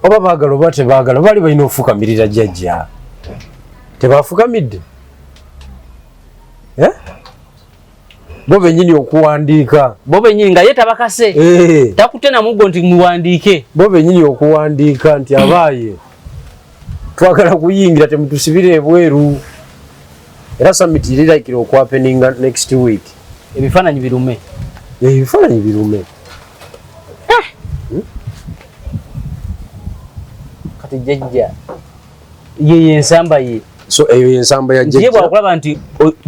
oba baagala oba tebaagala bali balina ofukamirira jjajja tebafukamidde bo bennyini okuwandiika bo bennyini nga ye tabakase takutte namuggo nti muwandiike bo bennyini okuwandiika nti abaaye twagala kuyingira temutusibire ebweru era summit iraikira okwapeninga next week ebifaananyi birume ebifaananyi birume kati jjajja ye ensamba ye so eyo yensamba ya jjajja ye bwakulaba nti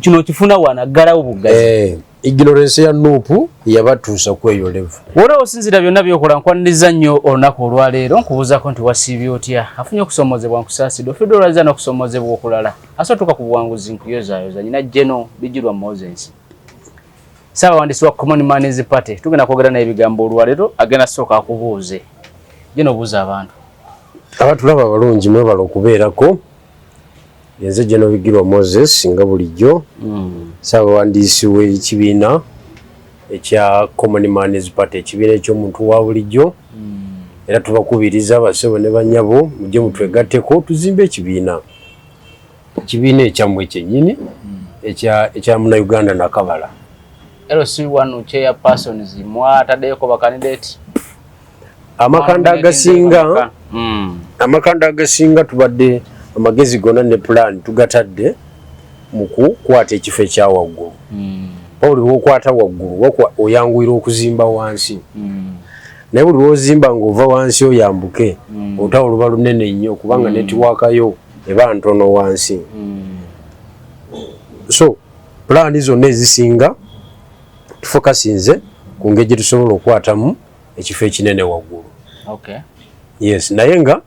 kino kifuna wanaggalawo bugazi ignorance ya Nuupu yabatuusa kweyo level. Wora osinzira byonna byokola nkwaniriza nnyo olunaku olwaleero nkubuuzaako nti wasiibye otya afunye okusoomozebwa nkusaasidde ofidde olwaza n'okusomozebwa okulala asatuka ku buwanguzi nkuyozaayoza nyina Jeno Bijirwa Moses Ssaabawandiisi wa Common Man's Party tugenda kwogera naye ebigambo olwaleero agenda sooka akubuuze Jeno buuza abantu abatulaba abalungi mwebala okubeerako yenze Jeno Bijirwa Moses nga bulijjo Ssaabawandiisi w'ekibiina ekya Common Man's Party ekibiina eky'omuntu wa bulijjo era tubakubiriza basebo ne banyabo mujje mutwegatteko tuzimbe ekibiina ekyammwe kyennyini ekya Munnayuganda Nakabala LC1 chairpersons mwataddeko bakandidate amakanda agasinga tubadde amagezi gonna ne plan tugatadde mu kukwata ekifo ekya waggulu buli lwokwata waggulu oyanguira okuzimba wansi naye buli lwozimba ng'ova wansi oyambuke otawo luba lunene nnyo kubanga netiwaakayo eba ntono wansi so pulaani zonna ezisinga tufokasinze ku ngeri gye tusobola okukwatamu ekifo ekinene waggulu yes naye nga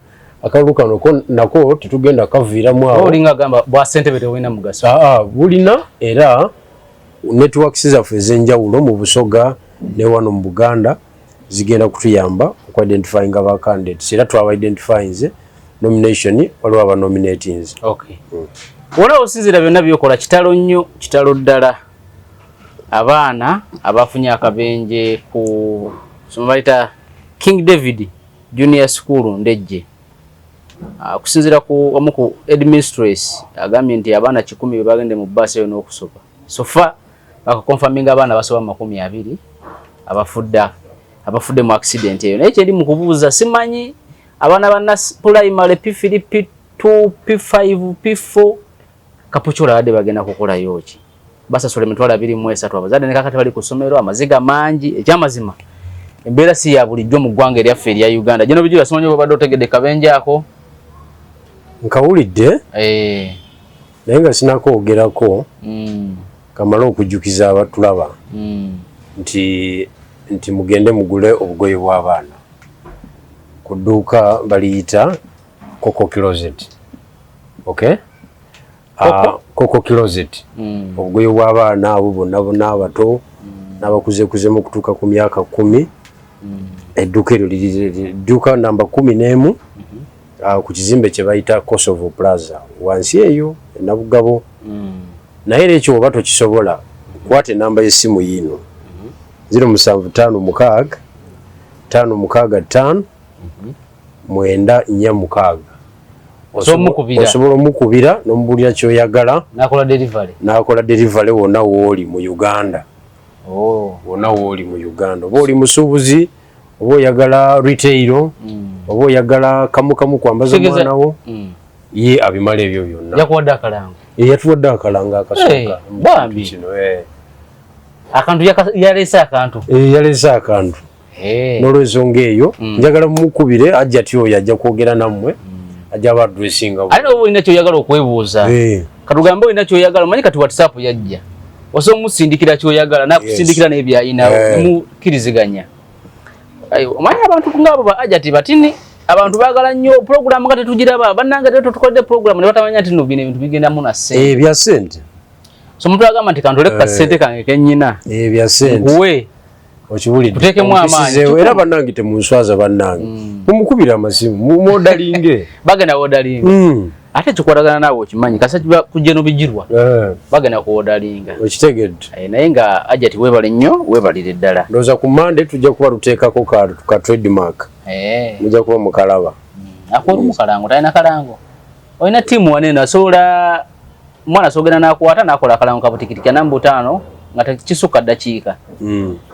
akalulu kano nako tetugenda kaviiramu awo olinga gamba bwa ssentebe tewulina mugaso bulina era networks zaffe ez'enjawulo mu Busoga ne wano mu Buganda zigenda kutuyamba okwidentifyinga ba candidates era twaba identifyinze nomination waliwo aba nominatings wona osinzira byonna byokola kitalo nnyo kitalo ddala abaana abafunye akabenje ku somabalita King David Junior School Ndejje kusinzira ku omu ku administrator agambye nti abaana 10 bagende mu bus eyo n'okusoba sofa bakakonfaminga abaana basoba 20 abafudde mu accident eyo naye kyeri mu kubuuza simanyi abaana ba primary P3 P2 P5 P4 kapuchula ade bagenda kukolayo ki basasole emitwalo 23 abazadde ne kakati bali ku ssomero amaziga mangi ekyamazima embeera si ya bulijjo mu ggwanga eryaffe erya Uganda Jeno Bijirwa simanyi obadde otegedde kabenje ako nkawulidde naye nga sinakoogerako kamala okujjukiza abatulaba nti mugende mugule obugoye bw'abaana ku dduuka baliyita Coco Closet Coco Closet obugoye bw'abaana abo bonna bonna abato n'abakuzeekuzemu okutuuka ku myaka 10 edduuka eryo dduuka namba 11 ku kizimbe kye bayita Kosovo Plaza wansi eyo enabugabo naye era ekyo oba tokisobola kwata enamba y'essimu yino 0756 565 946 osobola omukubira n'omubulira kyoyagala n'akola delivery wonna wooli mu Uganda wonna wooli mu Uganda oba oli musuubuzi oba oyagala retail oba oyagala kamukamu kwambaza omwana wo ye abimala ebyo byonna yatuwadde akalango akasooka kino akantu yaleese akantu n'olwensonga eyo njagala mumukubire ajja tyoyo ajja kwogera nammwe ajja aba addressinga alina oba olina kyoyagala okwebuuza katugambe olina kyoyagala omanyi kati WhatsApp yajja osobola omusindikira kyoyagala nakusindikira naye byayinawo nemukkiriziganya omanyi abantu ngaabo ba ajati batini abantu baagala nnyo program nga tetugiraba bannanga teto tukodde program ne batamanya nti no bino ebintu bigenda mu na ssente bya ssente so omuntu agamba nti kantole ka ssente kange kennyina bya ssente nkuwe okibulidde tuteekemu amaanyi era bannange temunswaza bannange mumukubira amasimu mumodalinge bagenda wodalinga ate kikwatagana naawe okimanyi kasa kiba ku Jeno Bijirwa bagenda kuwodalinga okitegedde naye nga ajati webale nnyo webalire ddala ndowooza ku Monday tujja kuba luteekako ka trademark mujja kuba mukalaba Akora mukalango tayina kalango. Oyina timu wanene asobola mwana sogena nakwata nakola kalango kabutikirika namba 5 nga kisuka dakiika.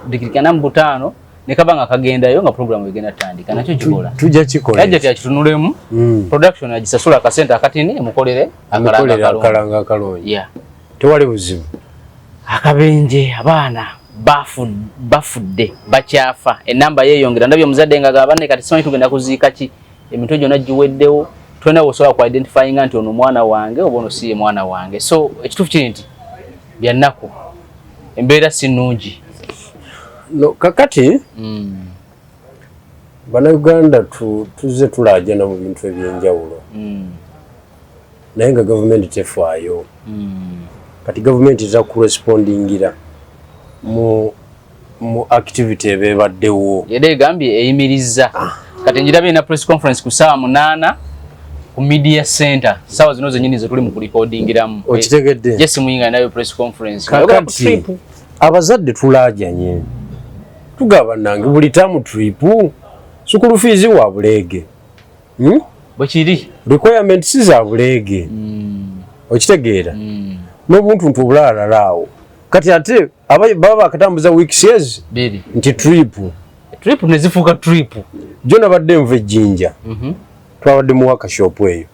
Dikirika namba 5 ne kabanga kagendayo nga program egenda tandika nakyo kikola. Tujja kikola. Budget ya kitunulemu production agisasula ka center akatini mukolere akalanga akalonye. Yeah. Tewali buzibu. Akabenje abaana bafudde bakyafa enamba yeyongera ndabyo muzadde nga gabane kati simanyi tugenda kuziika ki eminto gyonna giweddewo twena osobola ku identifying nti ono mwana wange oba ono si mwana wange so ekituufu kiri nti byannako embeera si nnungi no kakati Bannayuganda tuzze tulaajana mu bintu ebyenjawulo naye nga gavumenti tefaayo kati gavumenti za kurespondingira mu activity ebebaddewo yede egambye eyimiriza kati njirabye na press conference ku saa 8 ku media center sawa zino zenyini zo tuli mu recordingiramu okitegedde Jesse Muyinga nayo press conference kakati abazadde tulaajanye tugaba nange buli tamu trip sukulu fees wa bulege bokiri requirement si za bulege okitegeera n'obuntu ntubulala laawo kati ate baba akatambuza weeks years nti trip nezifuuka trip jona badde nve jinja twabadde mu workshop eyo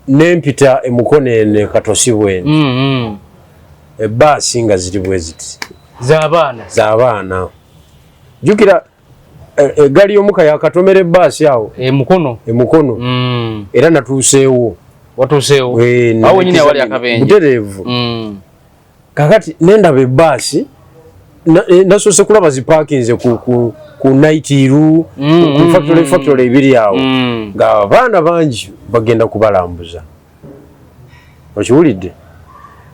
nempita emukonene katosibwene ebaasi nga ziri bweziti z'abaana jukira egali y'omuka yakatomera ebaasi awo emukono era natuuseewo watuuseewo awo nyine awali akabenje butereevu kakati nendaba ebaasi nasoose kulaba zipakinze ku naitiru ku factory ebiri awo nga abaana bangi bagenda kubalambuza okiwulidde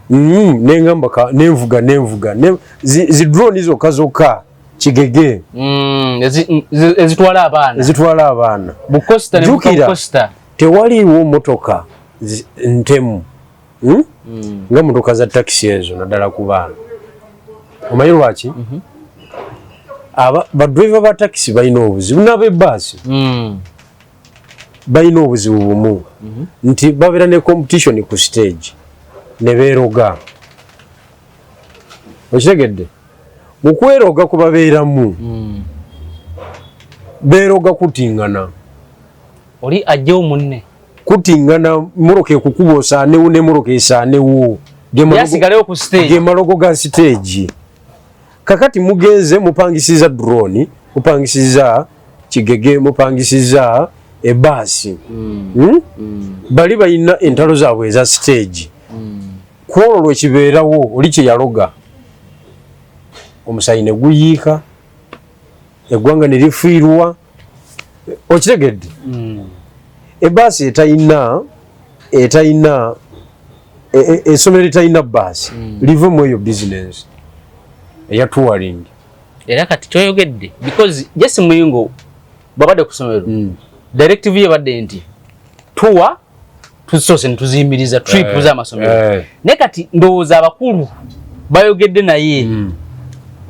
nengamba nenvuga zidroni zokka kigege ezitwala abaana jukira tewaliwo motoka ntemu nga motoka za taxi ezo naddala ku baana omanyi lwaki badriver ba taxi balina obuzibu n'abebaasi balina obuzibu bumu nti babeera ne competition ku stage ne beeroga okitegedde mu kweroga kubabeeramu beeroga kutingana oli ajjewo munne kutingana muroke kukuba osaanewo ne muroke esaanewo ge malogo ga stage kakati mugenze mupangisiza drone mupangisiza kigege mupangisiza ebaasi bali balina entalo zaabwe eza stage kwolwo lwekibeerawo oli kye yaloga omusayi ne guyiika eggwanga ne lifiirwa okitegedde ebaasi etayina essomero etalina baasi livemu eyo business eya touring era kati kyoyogedde because Jesse Muyingo babadde ku ssomero directive yabadde nti tuwa tusose ntuziyimiriza trip z'amasomero ne kati ndowooza abakulu bayogedde naye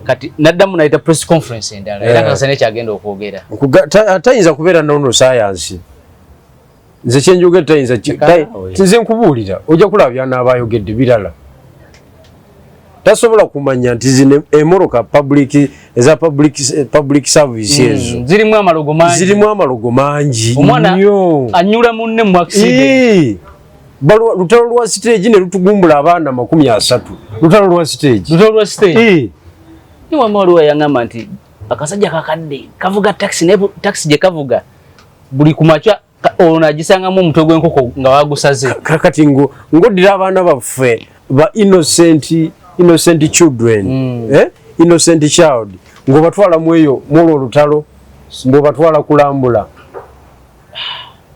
kati naddamu nayita press conference endala era kasane kyagenda okwogera tayinza kubeera nono science nze kyenjogedde tayinza nze nkubuulira ojja kulaba n'abayogedde birala tasobola kumanya nti zino emoroka eza public service ezo zirimu amalogo mangi nnyo anyula munne mu accident lutalo lwa stage ne lutugumbula abaana 30 lutalo lwa stage niwa mawaliwo yangamba nti akasajja kakadde kavuga taxi gye kavuga buli kumaca ono agisangamu omutwe gw'enkoko nga wagusaze kakati ngodira abaana baffe ba innocent children innocent child ng'obatwala mu eyo mwolwo olutalo ng'obatwala kulambula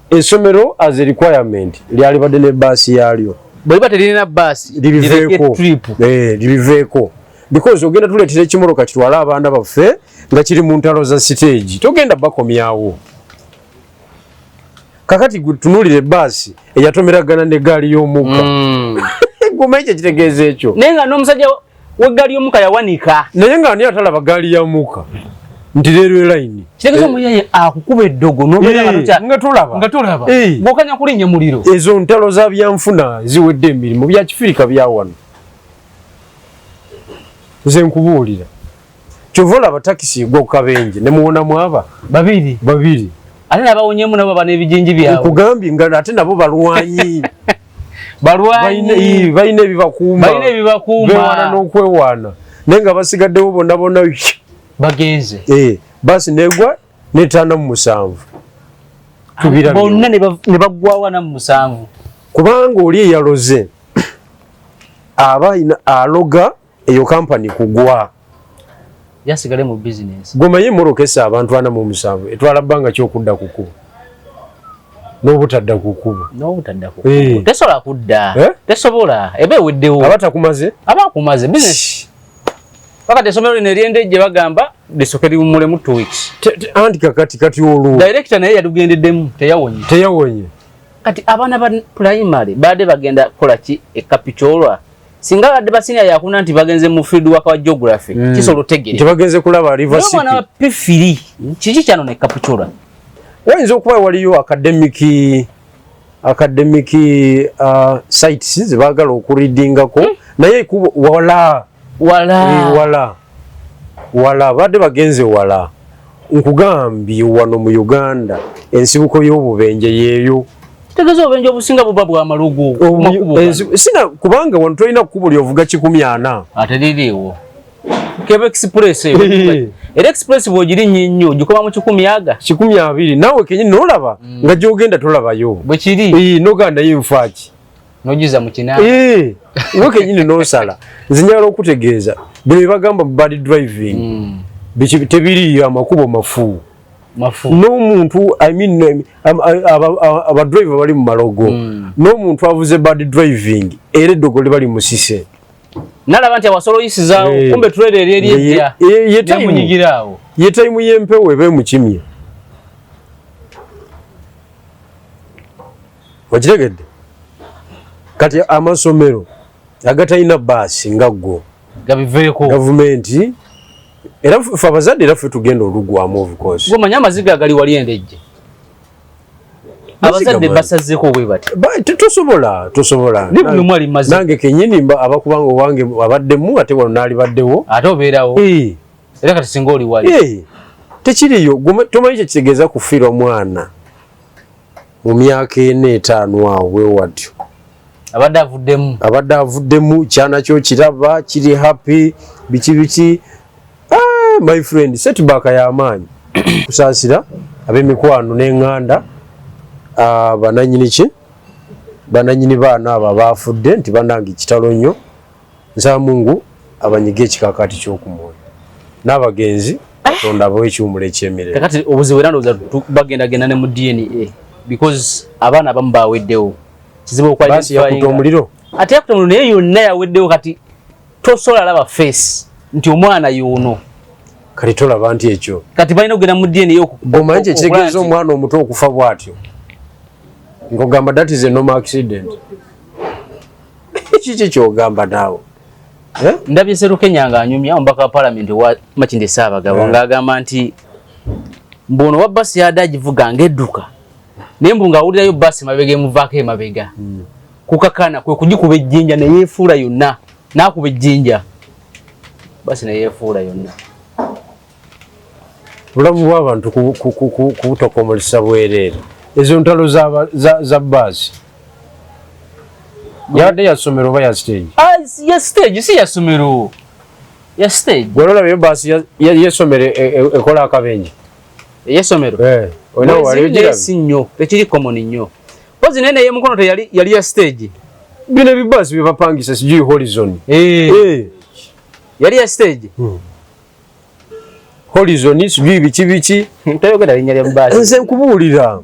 essomero as a requirement lyali badde ne baasi yalyo bweliba terina baasi libiveeko because ogenda tuleetera ekimoloka kitwala abaana baffe nga kiri mu ntalo za stage togenda bakomyawo kakati gutunulire baasi eyatomeragana n'eggaali y'omukka guma ekyo kitegeeza ekyo naye nga n'omusajja w'eggaali y'omukka yawanika naye nga ani atalaba gaali ya mukka nti railway line kitegeeza omuyaye akukuba eddogo nobeera nga tolaba ng'okanya kulinnya muliro. Ezo ntalo za byanfuna ziwedde emirimu bya kifirika bya wano nze nkubuulira kyova olaba takisi gwa Kabenje ne muwonamu aba babiri ate nabawonyemu nabo baba n'ebijinji byabwe nkugambye nga ate nabo balwanyi balina ebibakuuma beewaana n'okwewaana naye nga basigaddewo bonna bagenze basi negwa ne 57 bonna ne baggwawa na 7 kubanga oli eyaloze aba aloga eyo kampani kugwa yasigale mu business gomaye morokesa abantu 47 etwala bbanga kyokudda kukuba n'obutadda kukuba tesobola kudda tesobola ebe weddewo abakumaze business pakati essomero lino ery'endejje bagamba lisoke liwummulemu 2 weeks anti kati olwo director naye yalugendeddemu teyawonye kati abaana ba primary baade bagenda kukola ki ekapitolwa singa badde basinya yakuna nti bagenze mu field work wa geography kisolo tegere tebagenze kulaba river city mwana wa P3 kiki kyano ne kapitolwa wayinza okuba waliyo academic sites zebaagala okuridingako naye wala badde bagenze wala nkugambye wano mu Uganda ensibuko y'obubenje yeeyo tegeeza obubenje obusinga buba bwa malugu sina kubanga wano tolina kkubo lyovuga 140 ate liriiwo Kebe Express era express bwogirinnye nnyo gikoma mu 120 nawe kenyini nolaba nga gyogenda tolabayo bwe kiri noganda yinfaaki nogiza mu kina we kenyini nosala nzinyala okutegeeza bwe bagamba bad driving tebiri amakubo mafu n'omuntu abadriver bali mu malogo n'omuntu avuze bad driving era eddogo libali musise nalaba nti awasolo yisizaawo kumbe tulere eryejja yamunyigiraawo ye tayimu y'empewo ebe mukimye okitegedde kati amasomero agatalina baasi nga go gabiveeko gavumenti era ffe abazadde era ffe tugenda olugwamu of course gomanya amaziga agali wali endejje abazadde basazeeko bwe bati tosobola nange kenyini abakubanga owange abaddemu ate wano naali baddewo ate obeerawo era kati singa oli wali tekiriyo tomanyi kyekitegeeza kufiirwa mwana mu myaka 4-5 awo bwe watyo abadde avuddemu kyana kyo kiraba kiri happy biki my friend setback y'amaanyi kusaasira ab'emikwano n'eŋŋanda bananyini baana abo abafudde nti banange kitalo nnyo nsaba Mungu abanyiga ekikakati ky'okumwoyo n'abagenzi Katonda abawe ekiwumulo ekyemirembe. Kati obuzibu era ndowooza bagendagenda ne mu DNA because abaana abamu baweddewo kizibu yakuta omuliro ate yakuta omuliro naye yonna yaweddewo kati tosobola laba face nti omwana y'ono kati tolaba nti ekyo kati balina okugenda mu DNA omanyi ekitegeeza omwana omuto okufa bw'atyo ng'ogamba that is a normal accident kiki kyogamba naawe ndabye Sserukenya ng'anyumya omubaka wa Parliament wa Makindye Ssaabagabo ng'agamba nti mbono wa basi yadde agivuga ng'edduka naye mbu ng'awulirayo basi mabega emuvaako emabega kukakana kwe kugikuba ejjinja ne yeefuula yonna n'akuba ejjinja basi ne yeefuula yonna. Bulamu bw'abantu kubutokomolesa bwereere ezo ntalo za basi yadde ya ssomero oba ya stage? Ya stage si ya ssomero ya stage. Gwe olabye basi y'essomero ekola akabenje ey'essomero olina wali ogirabye si nnyo tekiri common nnyo pozi nene y'emukono yali ya stage bino ebibasi bye bapangisa sijui horizon yali ya stage horizon sijui biki toyogera linnya lya basi nze nkubuulira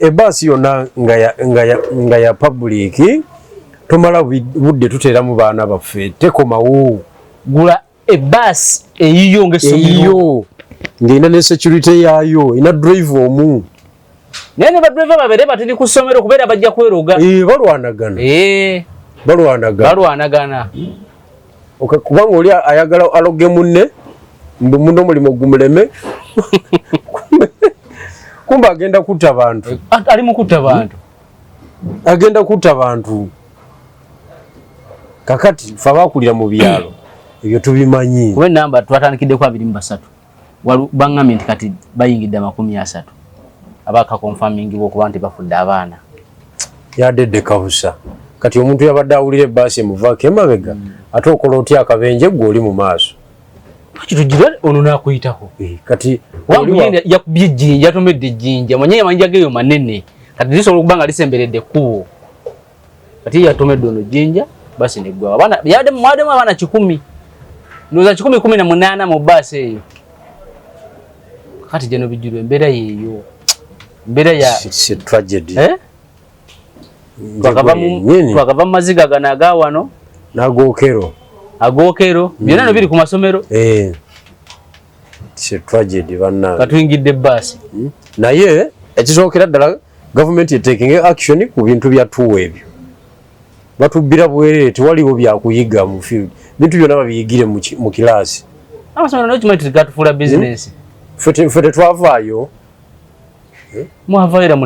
ebasi yonna nga ya public tomala budde tuteeramu baana baffe tekomawo gula ebasi eyiyo ng'essomero ng'erina ne security yaayo ina drive omu naye ne badrive babere batiri ku ssomero kubeera bajja kweroga balwanagana balwanagana kubanga oli ayagala aloge munne muno mulimo gumuleme kumba agenda kutta bantu ali mukutta bantu agenda kutta bantu kakati fabakulira mu byalo ebyo tubimanyi we namba twatandikidde kwa 23 bangamye nti kati bayingidde 30 abaka confirming bokuba nti bafudde abaana yadedde kabusa kati omuntu yabadde awulira ebbasi emuvaako emabega ate okola otya akabenje gw'oli mu maaso kitujira ono nakuyitako kati wamuyenda yakubye ejjinja yatomedde ejjinja mwenye amanja geyo manene kati lisobola okuba nga lisemberedde ekkubo kati yatomedde ono jjinja basi neggwa abaana yademu abaana 10 ndoza 18 mu basi eyo kati jeno bijirwe embeera yeeyo embeera ya tragedy twakava mu maziga gano agawano agokero byonna no biri ku masomero tragedy banna katuyingidde basi naye ekisookera ddala gavumenti taking action ku bintu bya tuwa ebyo batubbira bwerere tewaliwo byakuyiga mu field bintu byonna babiyigire mu kilaasi amasomero nokimanyi gatufula business fete twavaayo mwavaira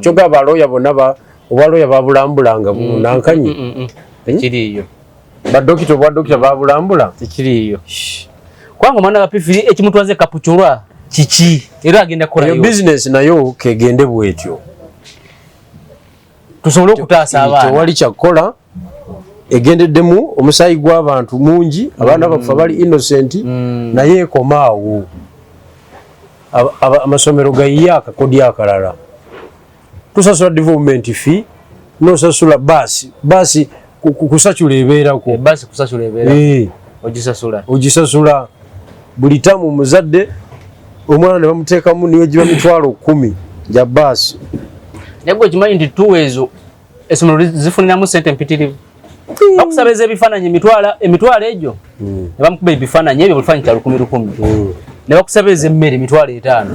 kyoga abaloya bonna obaloya babulambulanga bunankanyi tekiriiyo badokita obwadokita babulambula tekiriiyo kwanga omwana wapifiri ekimutwaze kapuculwa kiki era agenda kukolayo business nayo kegende bwetyo tusobole okutaasa abaana tewali kyakola egendeddemu omusaayi gw'abantu mungi abaana bakufa bali innocent naye ekomaawo amasomero gayiye akakodi akalala tusasula development fee nosasula basi kusasula ebeerako basi kusasula ebeera ogisasula buli tamu muzadde omwana ne bamuteekamu niwe giba 10,000 ja basi nabwo kimanyi nti tuweezo essomero zifuniramu sente mpitirivu bakusabeza ebifaananyi emitwalo egyo ne bamukuba ebifaananyi ebyo bulifaananyi kya 10,000 ne bakusabeza emmere emitwalo 5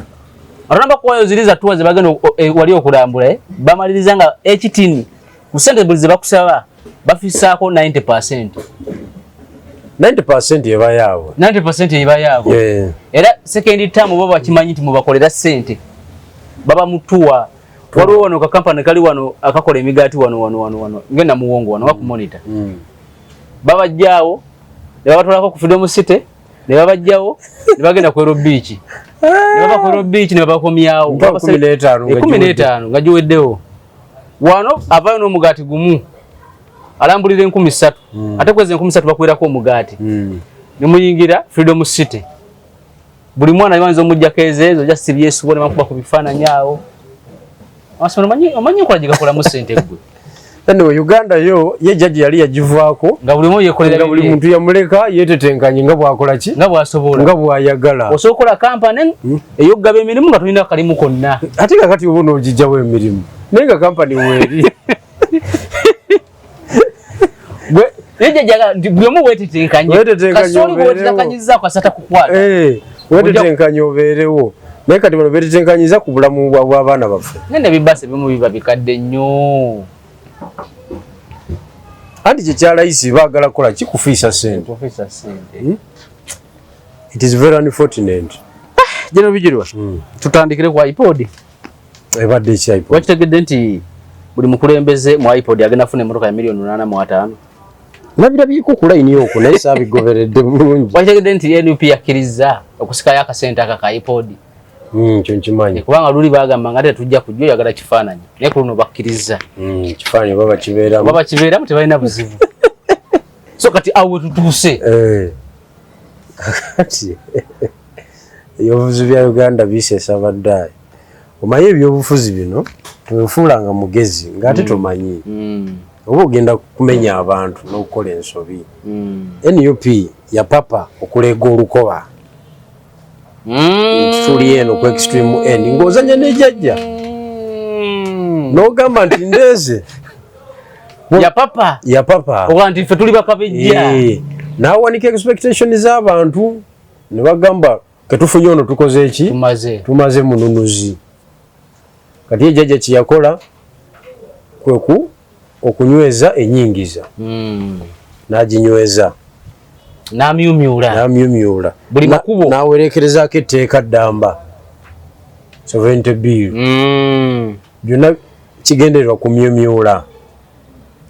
ate nabakuwayo ziri za tuwa ze bagenda wali okulambula bamaliriza nga ekitini ku sente buli ze bakusaba bafisaako 90% eba yaabwe 90% eba yaabwe era second term bo bakimanyi nti mubakolera sente baba mutuwa waliwo wano kakampani kali wano akakola emigaati wano ngenda muwongo wano wakumonita babajjaawo ne babatwalako ku Freedom City ne babajjaawo ne bagenda ku Ero Beach ne baba ku Ero Beach ne babakomyawo 15 nga giweddewo wano avayo n'omugaati gumu alambulira 3,000 ate kwezi 3,000 bakwirako omugaati ne muyingira Freedom City buli mwana yabanza omujjako ezo just serious bone makuba ku bifaananyi awo amasomero omanyi nkola gigakola mu sente gwe anyway Uganda yo ye judge yali yagivaako nga buli mu yekolera buli muntu yamuleka yetetenkanye nga bwakola ki nga bwasobola nga bwayagala osobola kampani eyogaba emirimu nga tulina kalimu konna ate kakati obona ogijjawo emirimu naye nga kampani weeri gwe neje jaga byomu wetetenkanye kasoli wetetekanyiza kwa sata kukwata wetetenkanye obeerewo naye kati bano betetenkanyiza ku bulamu bw'abaana baffe nende bibase bimu biba bikadde nnyo anti kyekyalaisi baagala kukola kikufiisa sente it is very unfortunate jeno bijirwa tutandikire ku iPod ebadde ki iPod wakitegedde nti buli mukulembeze mu iPod agenda funa emmotoka ya $8.5 nabirabyeko ku layini okwo naye saabigoberedde bulungi wakitegedde nti NUP yakkiriza okusikayo akasente aka ka iPod kyo nkimanyi kubanga luli bagamba nga ate tujja kujja oyagala kifaananyi naye ku luno bakkiriza kifaananyi baba kibeeramu tebalina buzibu so kati awo tutuuse kati ebyobufuzi bya Uganda biseesa baddayi omanyi ebyobufuzi bino tubifuulanga mugezi ng'ate tomanyi oba ogenda kumenya abantu n'okukola ensobi NUP ya papa okuleega olukoba tuli eno ku extreme end ng'ozanya n'ejjajja n'ogamba nti ndeeze ya papa oba nti ffe tuli bakabejja n'awanika expectation z'abantu ne bagamba ketufunye ono tukoze eki tumaze mununuzi kati ejjajja kyeyakola kweku okunyweza enyingiza n'aginyweza namyumyula buli makubo nawerekerezako etteeka ddamba sovereignty bill byonna kigendererwa kumyumyula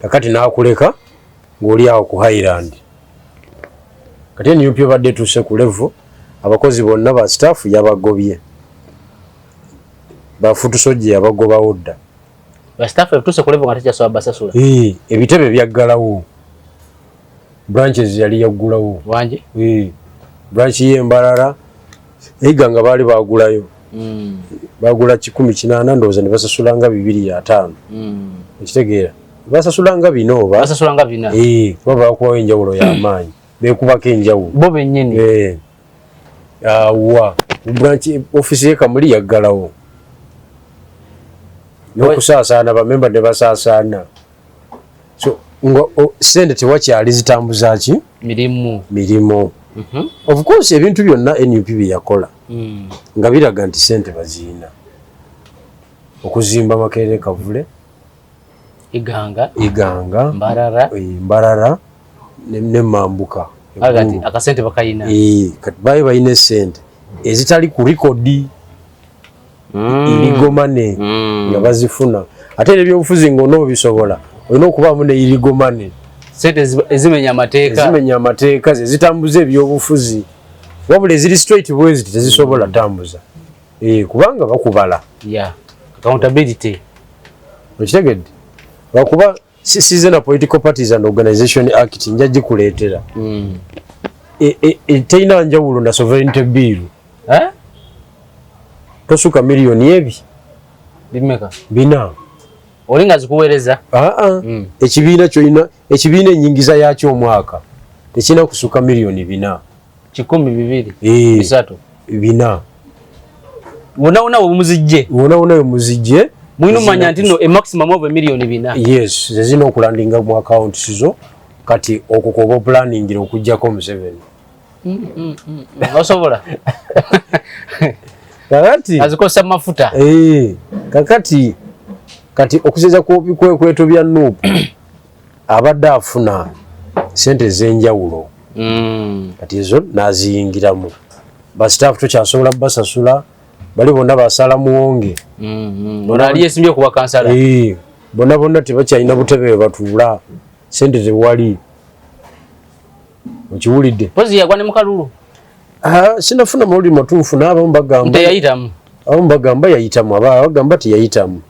kakati nakuleka ng'oli awo ku Highland kati NUP obadde tuuse ku level abakozi bonna ba staff yabagobye bafutusojje yabagobawo dda staff tuuse ku level nga tekyasobola basasula ebitebe byaggalawo branches yali yaggulawo wanje branch y'Embarara eyiga nga baali bagulayo bagula 1,800 ndowooza ne basasula nga 250 ekitegeera basasula nga 4 oba basasula nga 4 kuba bakubawo enjawulo y'amaanyi beekubako enjawulo bo bennyini awa branch office ye Kamuli yaggalawo n'okusaasaana bamemba ne basaasaana so sente tewakyali zitambuza ki mirimu of course ebintu byonna NUP byeyakola nga biraga nti sente baziina okuzimba Makerere Kavule Iganga Mbarara ne Mambuka akasente bakayina kati baye bayina sente ezitali ku rekodi irigomane nga bazifuna ate ebyobufuzi ng'onoobisobola olina okubaamu ne irigomane sente ezimenya amateeka zitambuza ebyobufuzi wabula eziri straight bwezi tezisobola tambuza kubanga bakubala accountability okitegedde bakuba size na Political Parties and Organization Act nja gikuleetera teyina njawulo na sovereignty bill tosuka miliyoni ebi bimeka bina olinga zikuweereza ekibiina kyolina ekibiina enyingiza yakyo omwaka tekina kusuka miliyoni 4 1,200 3 bina wona muzijje mwino manya nti no a maximum of miliyoni 4 yes zezina okulandinga mu account sizo kati okukoba planning okujjako mu 7 osobola kakati azikosa mafuta kakati kati okuseza kwekweto bya NUP abadde afuna sente z'enjawulo kati ezo naziyingiramu bastaff tokyasobola basasula bali bonna basala muwonge ali yesimbye kuba kansala bonna tebakyalina butebe batuula sente tewali okiwulidde pozi yagwa ne mukalulu sinafuna mawulire matuufu n'abamu bagamba yayitamu abagamba teyayitamu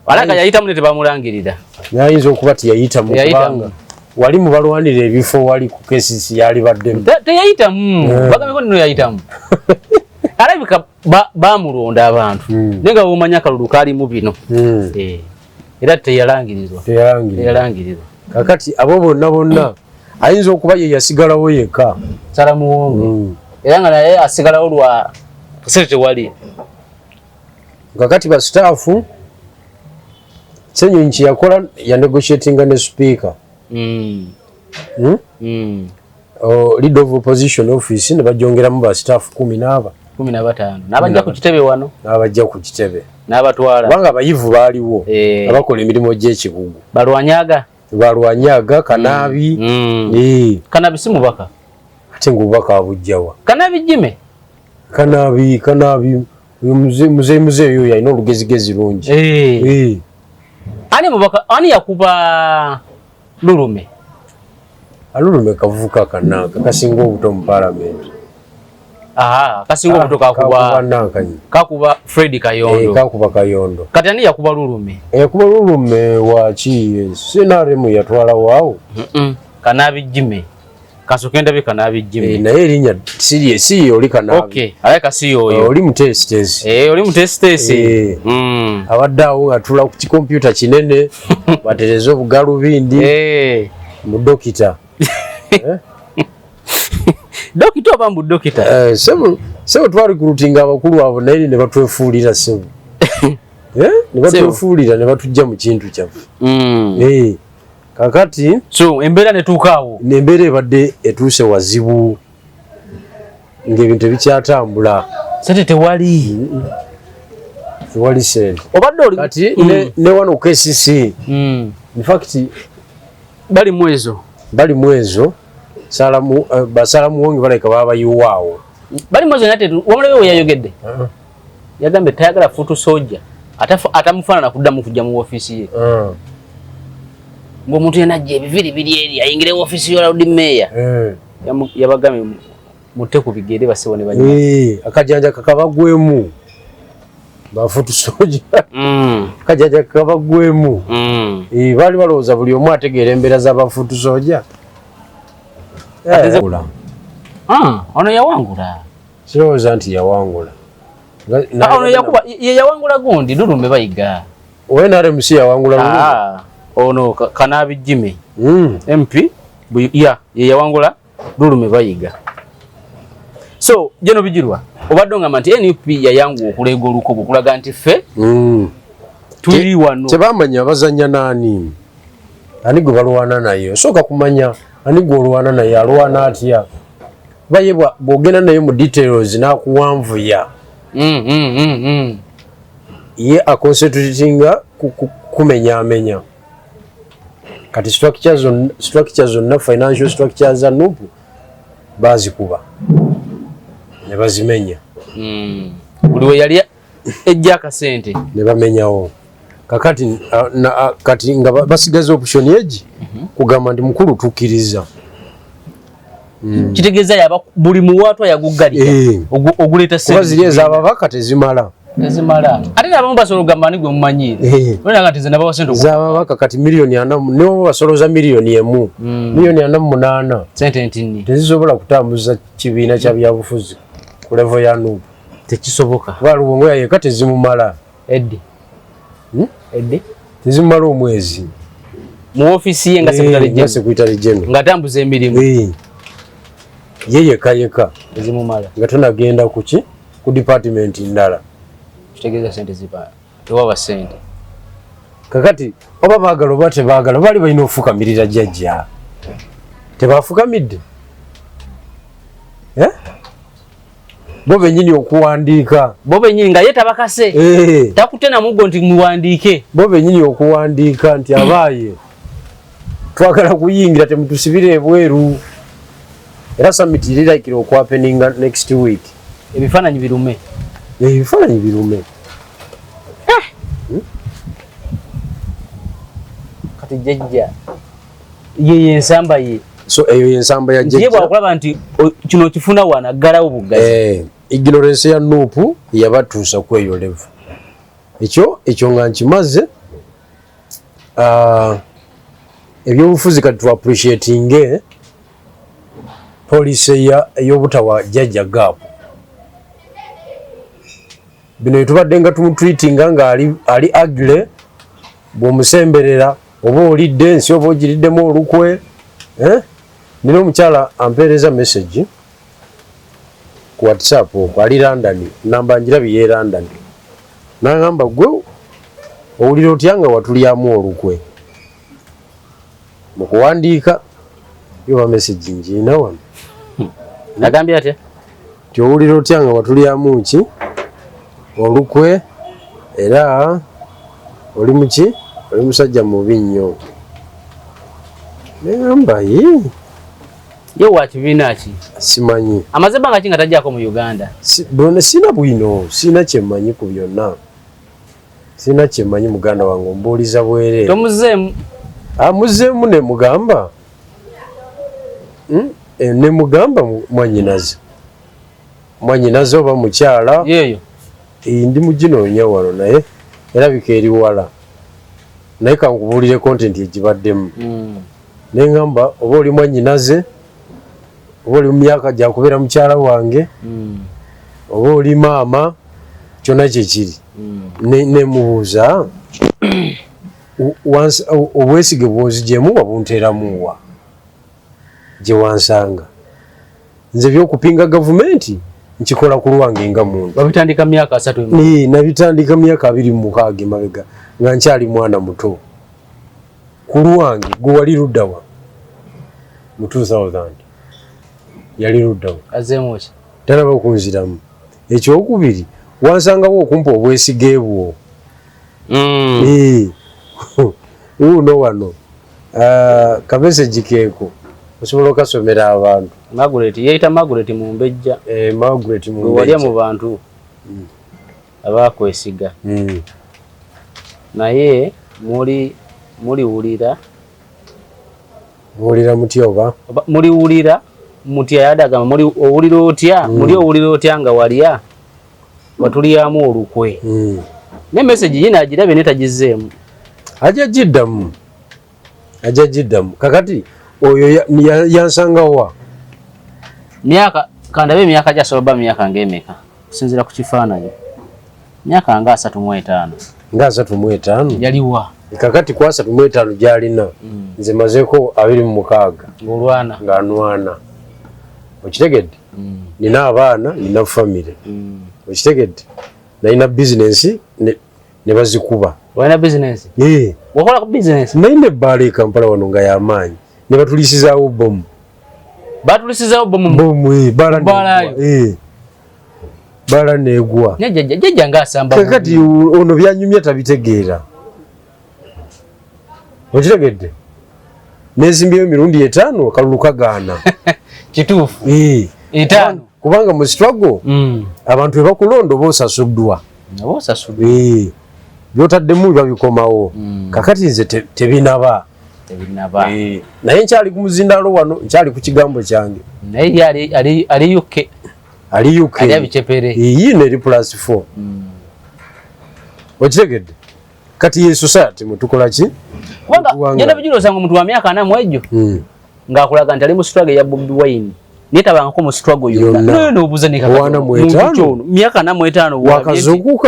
alaka yayitamu ne tebamulangirira nayinza okuba teyayitamu kubanga wali mu balwanira ebifo wali ku KCC yali baddemu teyayitamu bagambeko nino yayitamu alabika bamulonda abantu naye nga bomanya akalulu kaalimu bino era teyalangirizwa kakati abo bonna ayinza okuba ye yasigalawo yekka sala muwonge era nga naye asigalawo lwa kasete tewali kakati ba staff Ssenyonyi kyeyakola ya negotiatinga ne speaker leader of opposition office ne bajongeramu ba staff 15 n'abajja ku kitebe wano n'abajja ku kitebe n'abatwala kubanga abayivu baaliwo abakola emirimu gy'ekikugu balwanyaga Kanaabi Kanaabi si mubaka ate ng'obubaka abujjawa Kanaabi jime Kanaabi muzeeyi oyo yalina olugezigezi lungi ani mubaka ani yakuba Lulume kavuka kanaka kasinga obuto mu parliament kasinga obuto kakuba Fred Kayondo kati ani yakuba Lulume waki senaremu yatwala waawo Kanaabi jime kasokenda bi Kanaabi jime naye erinnya si oli Kanaabi aleka si oyo oli mutestes abadde awo ngatula ku kikompyuta kinene batereza obugalubindi mu dokita dokita oba mbu dokita sebo twali kulutinga abakulu abo naye ne batwefuulira sebo ne batwefuulira ne batujja mu kintu kyaffe kakati so embeera netuukaawo nembeera ebadde etuuse wazibu ng'ebintu ebikyatambula sente tewali sente obadde oli kati ne wano KCC in fact bali mwezo salamu basalamu wonge baleka baba yuwaawo bali mozo nate wamule we yayogedde yagambe tayagala futu soja atamufana nakuddamu kujja mu office ye ngo muntu yenajje biviri biri eri ayingire office yo Lord Mayor yabagambe mutte ku bigere basebone banyi akajanja kakabagwemu bafutu soja akajanja kakabagwemu bali balooza buli omu ategeera embeera z'abafutu soja ono yawangula sirowooza nti yawangula ono yakuba yawangula gundi Lulumbe bayiga NRMC yawangula Lulumbe ono Kanabi Jimmy MP yawangula Lulumbe bayiga so jeno bijirwa obadde ngamba nti NUP yayangu okulega olukobo kulaga nti ffe tuli wano tebamanya bazanya nani ani gwe balwana naye soka kumanya ani gwe olwana naye alwana atya bayebwa bogena naye mu details nakuwanvuya ye aconcentratinga kumenya kati structures na financial structures za NUP bazikuba ne bazimenya buli we yali ejja akasente ne bamenyawo kakati kati nga basigaza option yeji kugamba ndi mukulu tukiriza kitegeeza yaba buli muwatwa yaguggalira oguleta sente bazirieza ababaka tezimala ate nabamu basobola okugamba ni gwe mumanyire olina kati zina bawa sente z'ababaka kati miliyoni 4 nibo basoloza miliyoni 1 miliyoni 48 sente ntini tezisobola kutambuza kibiina kya byabufuzi ku level ya NUP tekisoboka balubongo yaye kati zimumala eddi tezimala omwezi mu office ye nga secretary general nga tambuza emirimu yeye kayeka zimumala nga tunagenda kuki ku department ndala kitegeeza sente zipa tewaba sente kakati oba baagala oba tebaagala bali balina ofukamirira jjajja tebafukamidde bo benyini okuwandiika bo benyini nga ye tabakase takute na mugo nti muwandiike bo benyini okuwandiika nti abaaye twagala kuyingira temutusibire ebweru era summit iraikira okwapeninga next week ebifaananyi birume kati jjajja ye ensamba ye so eyo yensamba ya jjajja bwakulaba nti kino kifuna wana ggalawo bugazi ignorance ya NUP yabatuusa ku eyo level ekyo nga nkimaze ebyobufuzi kati tu appreciating policy ey'obutawa jjajja gaapu bino tubadde nga tumutweetinga nga ali agile bw'omusemberera oba olidde ensi oba ogiriddemu olukwe nina omukyala ampeereza message ku WhatsApp ali London namba njirabi ye London n'agamba gwe owulira otya nga watulyamu olukwe mu kuwandiika yoba message njiina wano nagambye atya tyowulira otya nga watulyamu ki olukwe era oli muki oli musajja mubi nnyo negamba ye wa kibiina ki simanyi amaze ebbanga ki nga tajjaako mu Uganda sina bwino sina kyemmanyi ku byonna sina kyemmanyi muganda wange ombuuliza bwereere tomuzeemu muzeemu nemugamba nemugamba mwanyinaze oba mukyala yeeyo ndi muginoonya wano naye erabika eri wala naye kankubuulire content egibaddemu neŋŋamba oba oli mwanyinaze oba oli mu myaka gyakubeera mukyala wange oba oli maama kyonna kyekiri nemubuuza obwesige bw'onzigyemu wabunteeramuwa gye wansanga nze byokupinga gavumenti nkikola ku lwange nga muntu babitandika myaka 3 nabitandika myaka 26 emabega nga nkyali mwana muto ku lwange gwe wali luddawa mu 2000 yali luddawa azeemu ki talaba okunziramu ekyokubiri wansangawo okumpa obwesige bwo uno wano kamesegi keeko osobola okasomera abantu. Margaret yeita Margaret Mumbejja. Margaret Mumbejja. Wali mu bantu abakwesiga. Naye muliwulira mutya oba muliwulira mutya yadaga owulira otya muli owulira otya nga walya watulyamu olukwe. Ne message yina agirabye netagizeemu ajagiddamu kakati oyo yansangawa myaka kandabe myaka gyasoba myaka ngemeka kusinzira ku kifaananyi myaka nga 35 nga 35 yaliwa kakati kwa 35 gyalina nze mazeko 26 ngolwana nganwana okitegedde nina abaana nina family okitegedde nina business ne bazikuba wana business wakola ku business nina bali Kampala wano nga yamanyi ne batulisizawo bomu bala negwa jajja nga asamba kakati ono byanyumya tabitegeera okitegedde nezimbyeyo mirundi 5 kalulu kagaana kituufu 5 kubanga mu struggle abantu ebakulondo bosasuddwa byotaddemu babikomawo kakati nze tebinaba naye nkyali ku muzindalo wano nkyali ku kigambo kyange naye ali UK ali abicepere yino eri +4 okitegedde kati ye society mutukola ki kubanga jenda bijiroza ngo muntu wa myaka 4 mwejo ngakulaga nti ali mu struggle ya Bobi Wine nitabangako mu struggle yonna no buzanika wana mwetano myaka 5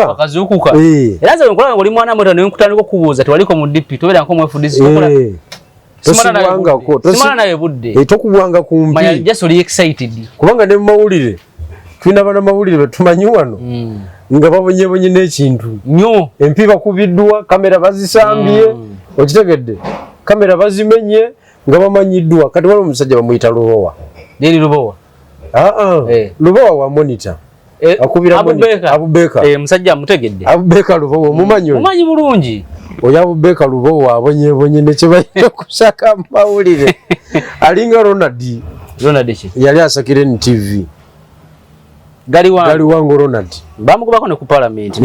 wakazukuka eraza nkolanga oli mwana mwetano nkutandiko kubuza twaliko mu DP tobera nko mwefudisi kola simana naye budde tokubwanga kumpi manya just oli excited kubanga ne mawulire twina bana mawulire betumanyi wano nga babonye n'ekintu nnyo empiba kubiddwa kamera bazisambye okitegedde kamera bazimenye nga bamanyiddwa kati wali omusajja bamuyita Lubowa Deli Lubowa Lubowa wa monitor akubira Abubeka musajja mutegedde Abubeka Lubowa mumanyi bulungi oya Abubeka Lubowa abonye ne kibayita kusaka mawulire alinga Ronald ki yali asakire ni TV Gali wango Ronald bamugubako ne ku parliament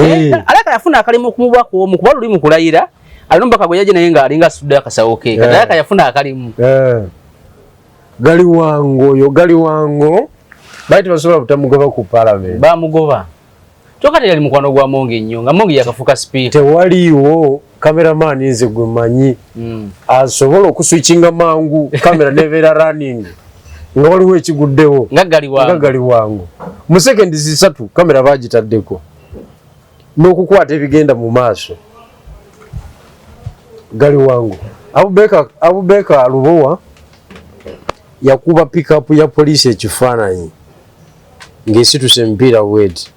alaka yafuna akalimu kumubako mukuba luli mukulayira alinomba kagweyaje naye nga alinga suda akasawoke kadaka yafuna akalimu gali wango baiti basobola butamugaba ku parliament bamugoba chokati yali mukwano gwa Monge nnyo nga Monge yakafuka speed tewaliwo cameraman nze gumanyi asobola okuswitchinga mangu kamera never running nga waliwo ekiguddewo nga gali wango mu seconds 3 kamera bagitaddeko n'okukwata ebigenda mu maaso gali wango Abubeka Lubowa yakuba pick up ya police ekifaananyi ng'esituse mpira weti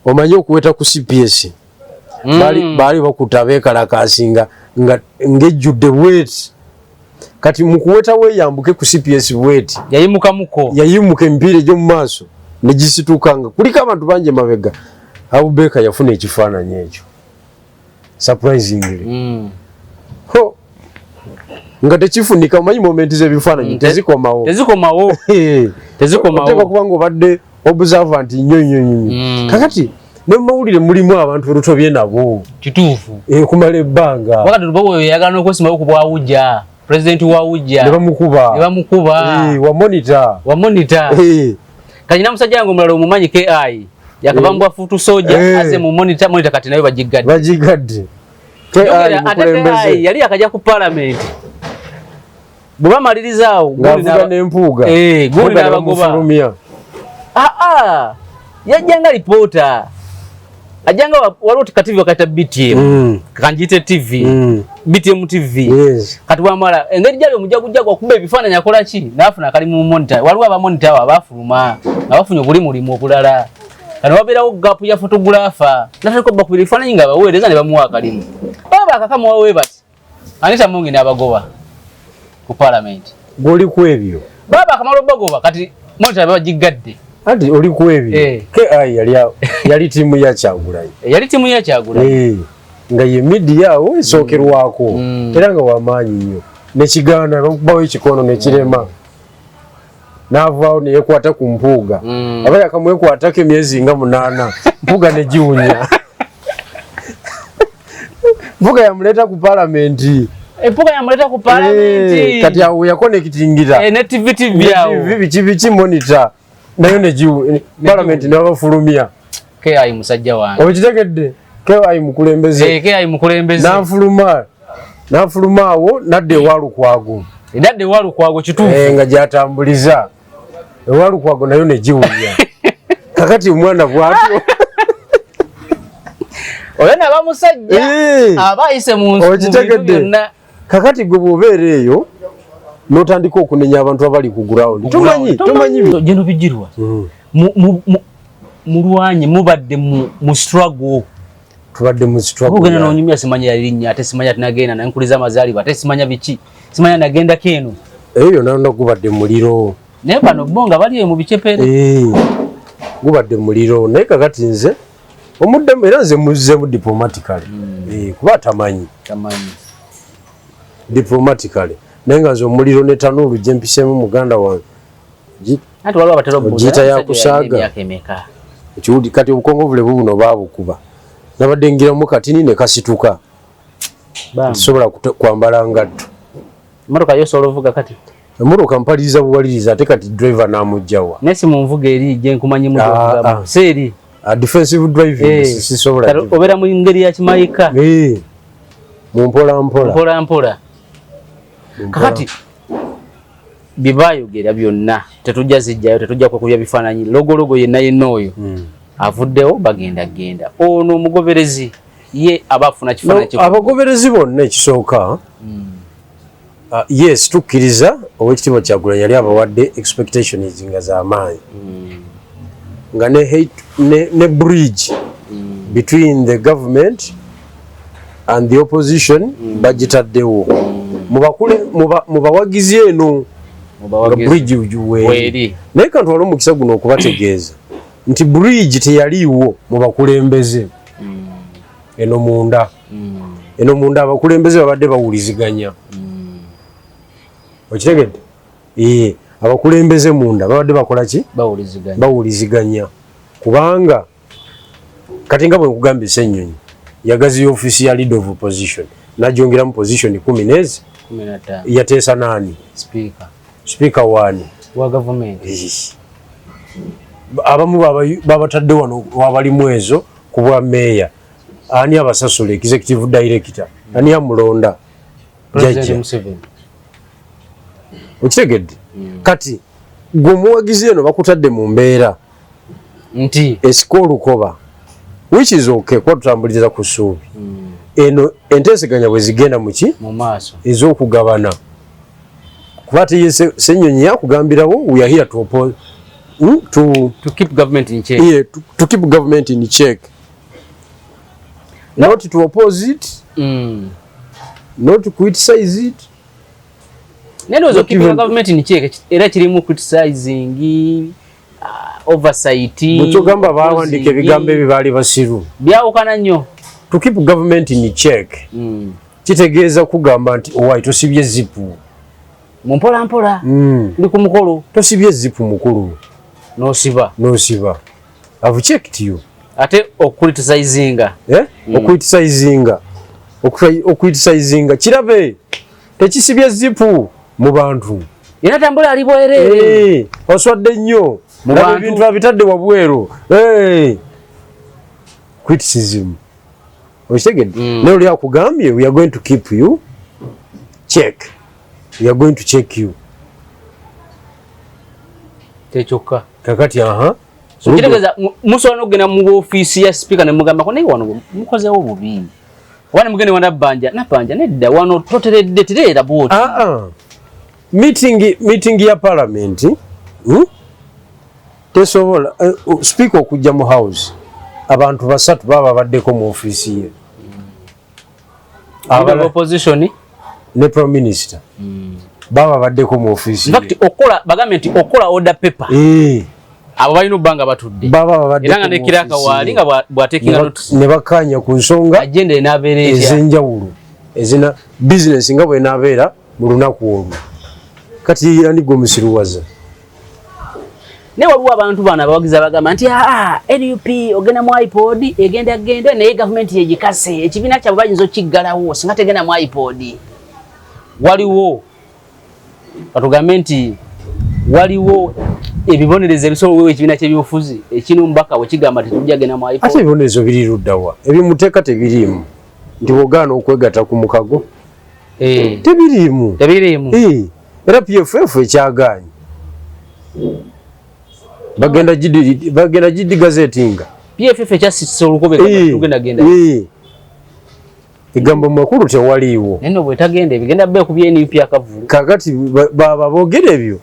omanyi okuweta ku CPS bali bakutabe kalakasinga ngejjudde weti kati mukuweta weyambuke ku CPS weti yayimuka empira egyo mu maaso ne gisitukanga kuliko abantu bangi mabega Abubeka yafuna ekifaananyi ekyo surprisingly nga tekifunika omanyi momenti z'ebifaananyi tezikomawo oteka kubanga obadde observant nnyo kakati ne mawulire mulimu abantu olutobye nabo kituufu kumala ebbanga wakati Lubowa oyo yagala n'okwesimbawo ku bwawujja president wawujja ne bamukuba wa monitor kanyina musajja wange omulala omumanyi KI yakabambwa futu soja aze mu monitor kati nayo bagigadde KI yali akajja ku parliament bwe malirizawo ngavuga n'empuuga guli n'abagoba yajjanga reporter ajanga waliwo kativi wakata BTM kanjite TV BTM TV kati wamala engeri jali omujagujagwa kuba ebifaananyi akola ki nafuna akali mu monitor waliwo aba monitor abafuluma abafunye buli mulimu okulala kati wabeerawo gap ya photographer natako bakubira ebifaananyi nga baweereza ne bamuwa akalimu baba akakamuwa we bati Anita Mungi n'abagoba ku parliament goli kwebyo baba akamalo bagoba kati monitor bagigadde andi oli kwebyo KI yali timu ya Kyagulanyi nga ye media we sokerwako era nga wamaanyi nnyo ne kigaana bakubawo ekikono ne kirema n'avaawo ne yekwata ku mpuuga aba yakamwekwatako emyezi nga 8 mpuuga ne giwunya mpuuga yamuleeta ku palamenti kati awo yakonekitingira ne TV byawo biki monitor nayo ne palamenti n'abafulumya KI musajja wange okitegedde KI mukulembeze n'afuluma awo nadde ewalukwago kituufu nga gyatambuliza ewalukwago nayo ne giwulya kakati omwana bwatyo oyo naba musajja abayise mu nsi byonna kakati gwe bw'obeera eyo n'otandika okunenya abantu abali ku ground tomanyi gino bijirwa mulwanye mubadde mu struggle tubadde mu struggle ogenda n'onyumya simanya yalinnya ate simanya tunagenda nankuliza amazaalibwa ate simanya biki simanya nagenda keno eyo nanda gubadde muliro naye bano bonga bali mu bicepere gubadde muliro naye kakati nze omuddemu era nze muzzemu diplomatically kuba tamanyi diplomatically naye nga nze omuliro ne tanuulu gye mpiseemu muganda wange giyita yakusaaga kati obukongobule bubuno baabukuba nabadde ngiramu katini ne kasituka tisobola kwambala ngatto emotoka yosobola ovuga kati emotoka mpaliriza buwaliriza ate kati driver n'amugjawa nesi munvuga eri gye nkumanyi muvuga seeri defensive driving sisobola obeera mu ngeri ya kimayika mumpolampola kakati bibayogera byonna tetujja zijjayo tetujja kwekubya bifaananyi logologo yenna oyo avuddewo bagenda ono omugoberezi ye abafuna kifaananyi abagoberezi bonna ekisooka yes tukkiriza owekitiibwa Kyagulanyi yali abawadde expectations nga z'amaanyi nga ne bridge between the government and the opposition bagitaddewo mubawagizi eno nga bridge ujuweeri naye kantwala omukisa guno okubategeeza nti bridge teyaliiwo mu bakulembeze eno munda abakulembeze babadde bawuliziganya okitegedde abakulembeze munda babadde bakola ki bawuliziganya kubanga kati nga bwe nkugambye Ssenyonyi yagaziya ofiisi ya leader of opposition najongeramu position 10 yateesa nani speaker wani wa government abamu babatadde wano wabalimu ezo ku bwa meya ani abasasula executive director ani amulonda jajja okitegedde kati gwe muwagizi eno bakutadde mu mbeera nti esika olukoba which is okay kuba tutambuliriza ku ssuubi eno enteeseganya bwe zigenda muki mu maaso ez'okugabana kuba ate Ssenyonyi yakugambirawo we are here to keep government in check. Yeah, to keep government in check. Not to oppose it, not to criticize it. Neno zo keep government in check. Era kirimu criticizing, oversight. Mucho gamba bawandike bigambe bibali basiru. Byawukana nnyo. To keep government in check. Kitegeeza kugamba nti owai tosibye zipu. Mumpola mpola. Ndi ku mukolo. Tosibye zipu mukulu. No siba. I've checked you. Ate okulitisayizinga. Okulitisayizinga. Kirabe. Tekisibye zipu mu bantu. Yena tambula alibo erere. Oswadde nnyo. Mu bantu ebintu abitadde wabweru. Criticism. Okitegedde? Naye oli akugambye we are going to keep you check. We are going to check you. Techoka. Kakati So kitegeza musono gena mu office ya speaker ne mugamba ko ne wano mukoze obubi. Wani mugene wanda banja nedda wano toteredde tirera boti. Meeting ya parliament. Tesobola speaker okujja mu house. Abantu basatu baba baddeko mu office ye. Aba opposition ne prime minister. Baba baddeko mu office. In fact okola order paper. Abo balina banga batudde. Baba baddeko. Era nga nekiraka wali nga bwatekinga notice. Ne bakanya ku nsonga agenda enabeera ezenjawulo. Ezina business nga bwe nabeera mu lunaku olwo. Kati ani gwe musiruwaza. ne waliwo abantu bana abawagiza bagamba nti NUP ogenda mu iPod egenda naye government yegikase ekibiina kyabwe bayinza okiggalawo singa tegenda mu iPod. Waliwo batugambe nti waliwo ebibonerezo ebisobola ekibiina ky'ebyobufuzi ekino mbaka wekigamba tetujja genda mu iPod. Ate ebibonerezo biri luddawa ebimuteeka tebiriimu nti wogaana okwegatta ku mukago tebiriimu era PFF ekyagaanyi bagenda gidi gazetinga PFF ekyasisa olukobe tugenda egambo makulu tewaliiwo neno bwetagenda ebigenda bbe ku NUP akavulu kakati baba boogera ebyo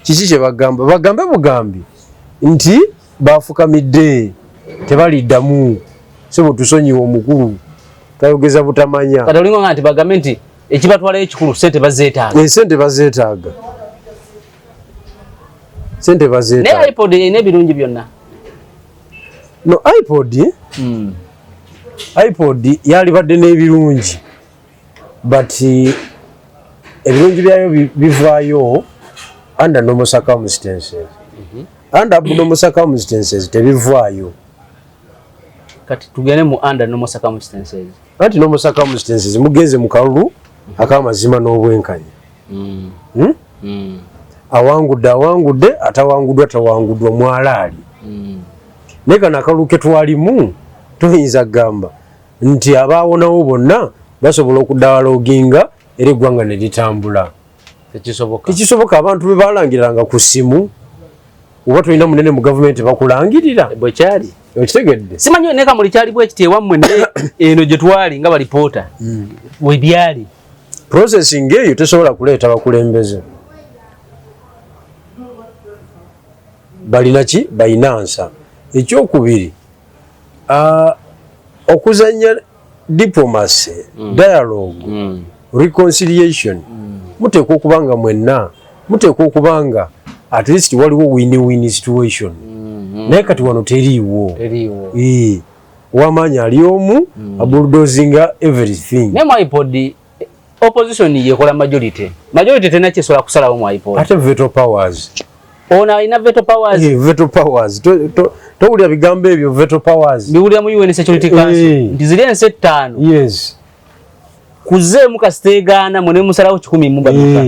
kiki kye bagambe bugambi nti bafukamidde tebaliddamu sebo tusonyiwa omukulu tayogeza butamanya kati olinga nti bagambe nti ekibatwala ekikulu sente bazeetaaga sente bazeetaaga ne iPod n'ebirungi byonna no iPod yali badde n'ebirungi but ebirungi byayo bivaayo under normal circumstances under abnormal circumstances tebivaayo kati tugende mu under normal circumstances anti normal circumstances mugenze mu kalulu akamazima n'obwenkanya awangudde atawanguddwa mwalaali naye kano akalulu ke twalimu tuyinza kugamba nti abaawonawo bonna basobola okudawaloginga era eggwanga ne litambula. Tekisoboka abantu be balangiranga ku ssimu oba tulina munene mu gavumenti bakulangirira bwe kyali okitegedde simanyi neka muli kyali bwe kiti ewammwe eno gye twali nga balipoota we byali processing eyo tesobola kuleeta bakulembeze balina ki bayinansa ekyokubiri okuzanya diplomacy dialogue reconciliation muteekwa okubanga mwenna muteekwa okubanga at least waliwo win-win situation naye kati wano teriiwo wamaanyi ali omu abulldozinga everything ne mu iPod opposition yekola majority tenakyesobola kusalawo mu iPod ate veto powers ona alina veto powers towulira bigambo ebyo veto powers biwulira mu UN Security Council nti ziri ensi 5 kuzeemu kasiteegaana mune musalawo 10 mu babika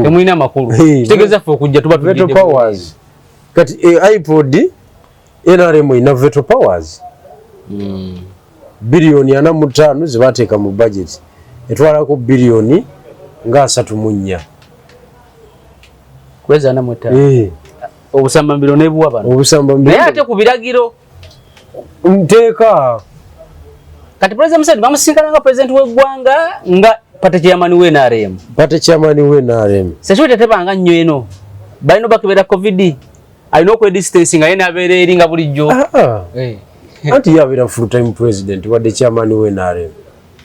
temulina makulu kitegeeza ffe okujja tuba veto powers kati iPod NRM ina veto powers billioni 45 zibateeka mu budget etwalako billioni nga 34 kweza na mweta obusamba mbiro nebuwa bano naye ate ku biragiro nteeka kati president Museveni bamusinkana nga president w'eggwanga nga pate chairman w'NRM seswete tebanga nnyo eno balina bakebera covid alina okwedistancing aye nabeera eri nga bulijjo anti yabeera full time president wadde chairman w'NRM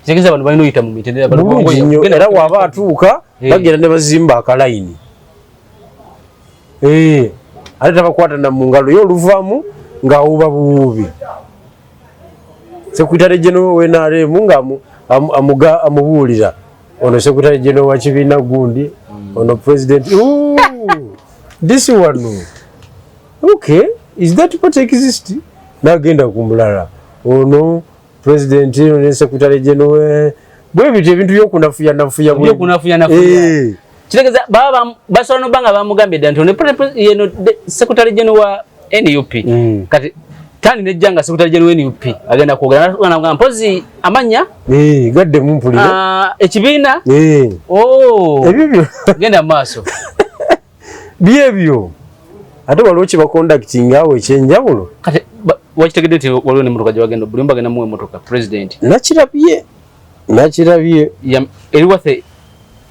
kitegeeza bano balina oyita mu mitendera era waba atuuka bagenda ne bazimba akalayini ate tabakwatana mu ngalo yo oluvaamu ng'awuba buwuubi Secretary General w'NRM nga amubuulira ono Secretary General wa kibiina gundi ono president this one okay is that what exists nagenda kumulala ono president ne Secretary General bwe bityo ebintu byokunafuya kitegeza baba basono banga bamugambye danto ne Secretary General wa NUP kati tani nejjanga Secretary General wa NUP agenda kwogera nga mpozi amanya gadde mumpulira ekibiina ebyo genda maaso byebyo ate waliwo kye baconducting awo ekyenjawulo kati wakitegedde nti waliwo ne motoka gye bagenda bulimba agenda mu motoka president nakirabye eri worth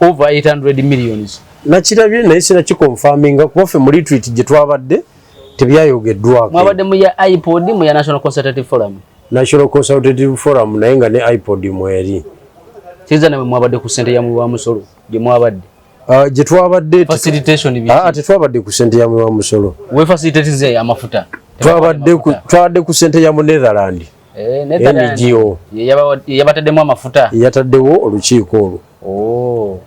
over 800 millions nakirabye naye sinakikonfaminga kuba ffe mu retreat gye twabadde tebyayogeddwako mwabadde mu ya iPod mu ya National Consultative Forum naye nga ne iPod mweri kiza namwe mwabadde ku ssente ya wa musolo gye mwabadde gye twabadde facilitation tetwabadde ku ssente ya wa musolo we facilitate amafuta twabadde ku ssente ya mu Netherland NGO yabatademu amafuta yataddewo olukiiko olwo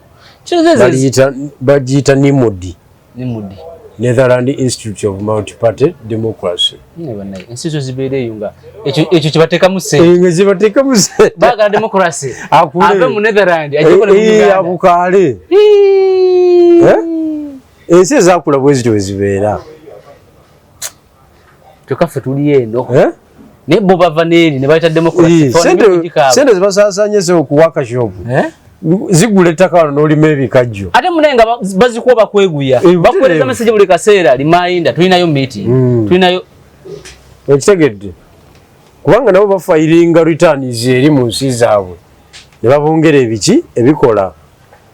bagiyita nimudi Netherlands Institute of Multi-Party Democracy. Ensizo zibeereyo nga ekyo kibateekamu ssente. Zibateekamu ssente. Baagala democracy. Ave mu Netherlands ajikole mu Uganda. Abukaale. Ensi ezaakula bwe zityo bwe zibeera. Kyokka ffe tuli eno. Naye bo bava n'eri ne bayita democracy. Sente zibasaasaanyese okuwa kashopu. Zigula ettaka wano n'olima ebikajjo. Ate munaye nga bazikuwa bakweguya. Bakuweereza meseje buli kaseera limayinda tulinayo meeting. Tulinayo ekitegedde. Kubanga nabo bafayiringa returns eri mu nsi zaabwe. Ne babongera ebiki ebikola